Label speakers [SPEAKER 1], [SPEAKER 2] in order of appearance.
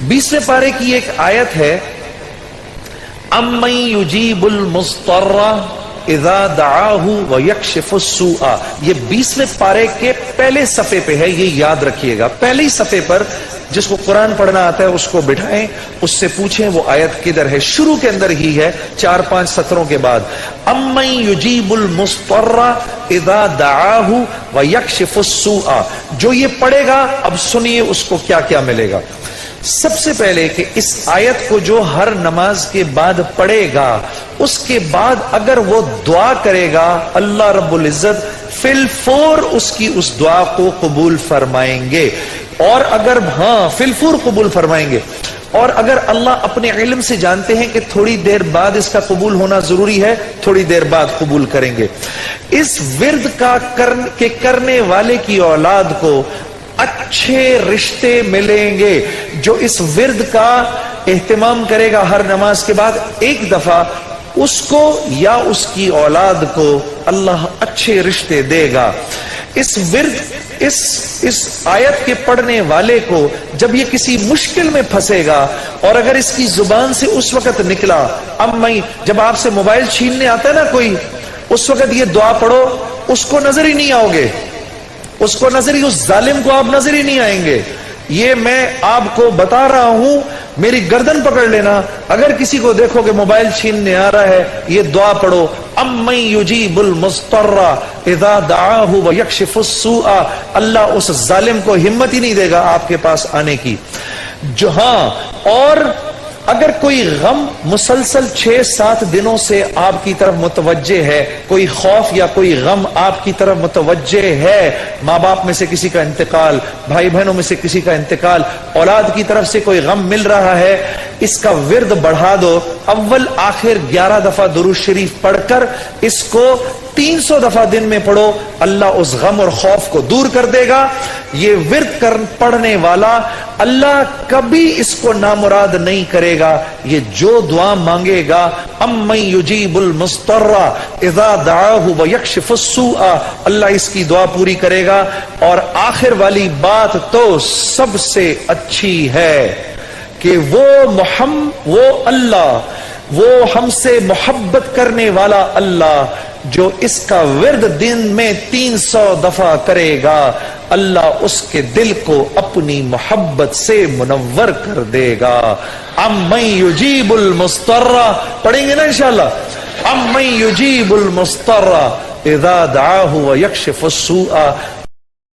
[SPEAKER 1] 20वें पारे की एक आयत है, अम्मन युजीबुल मुस्तर्रा इज़ा दआहु व यक्शिफुस सूआ। ये 20वें पारे के पहले सफ़े पे है, ये याद रखिएगा। पहले ही सफ़े पर जिसको कुरान पढ़ना आता है उसको बिठाएं, उससे पूछें वो आयत किधर है। शुरू के अंदर ही है, 4-5 सत्रों के बाद। अम्मन युजीबुल मुस्तर्रा इज़ा दआहु व यक्शिफुस सूआ। जो ये पढ़ेगा, अब सुनिए उसको क्या क्या मिलेगा। सबसे पहले कि इस आयत को जो हर नमाज के बाद पढ़ेगा, उसके बाद अगर वो दुआ करेगा, अल्लाह रब्बुल इज्जत फिलफौर उसकी उस दुआ को कबूल फरमाएंगे। और अगर फिलफौर कबूल फरमाएंगे। और अगर अल्लाह अपने इल्म से जानते हैं कि थोड़ी देर बाद इसका कबूल होना जरूरी है, थोड़ी देर बाद कबूल करेंगे। इस विर्द का करने वाले की औलाद को अच्छे रिश्ते मिलेंगे। जो इस विर्द का एहतमाम करेगा हर नमाज के बाद एक दफा, उसको या उसकी औलाद को अल्लाह अच्छे रिश्ते देगा। इस विर्द इस आयत के पढ़ने वाले को जब ये किसी मुश्किल में फंसेगा, और अगर इसकी जुबान से उस वक्त निकला, जब आपसे मोबाइल छीनने आता है ना कोई, उस वक्त ये दुआ पढ़ो, उसको नजर ही नहीं आओगे, उसको नजर ही, उस जालिम को आप नजर ही नहीं आएंगे। ये मैं आपको बता रहा हूं, मेरी गर्दन पकड़ लेना। अगर किसी को देखो कि मोबाइल छीनने आ रहा है, ये दुआ पढ़ो, अम्मन युजीबुल मुस्तर्रा इज़ा दआहु व यक्शिफुस सूआ। अल्लाह उस जालिम को हिम्मत ही नहीं देगा आपके पास आने की। जो और अगर कोई गम मुसलसल 6-7 दिनों से आपकी तरफ मुतवज्जे है, कोई खौफ या कोई गम आपकी तरफ मुतवज्जे है, माँ बाप में से किसी का इंतकाल, भाई बहनों में से किसी का इंतकाल, औलाद की तरफ से कोई गम मिल रहा है, इसका विर्द बढ़ा दो। अव्वल आखिर 11 दफा दुरूद शरीफ पढ़कर इसको 300 दफा दिन में पढ़ो, अल्लाह उस गम और खौफ को दूर कर देगा। ये विर्द पढ़ने वाला अल्लाह कभी इसको नामुराद नहीं करेगा। ये जो दुआ मांगेगा, अम्मन युजीबुल मुस्तर्रा इज़ा दआहु व यक्शिफुस सूआ, अल्लाह इसकी दुआ पूरी करेगा। और आखिर वाली बात तो सबसे अच्छी है कि वो अल्लाह, वो हमसे मोहब्बत करने वाला अल्लाह, जो इसका विर्द दिन में 300 दफा करेगा, अल्लाह उसके दिल को अपनी मोहब्बत से मुनव्वर कर देगा। अम्मन युजीबुल मुस्तर्रा, पढ़ेंगे ना इंशाअल्लाह। अम्मन युजीबुल मुस्तर्रा इज़ा दआहु व यक्शिफुस सूआ,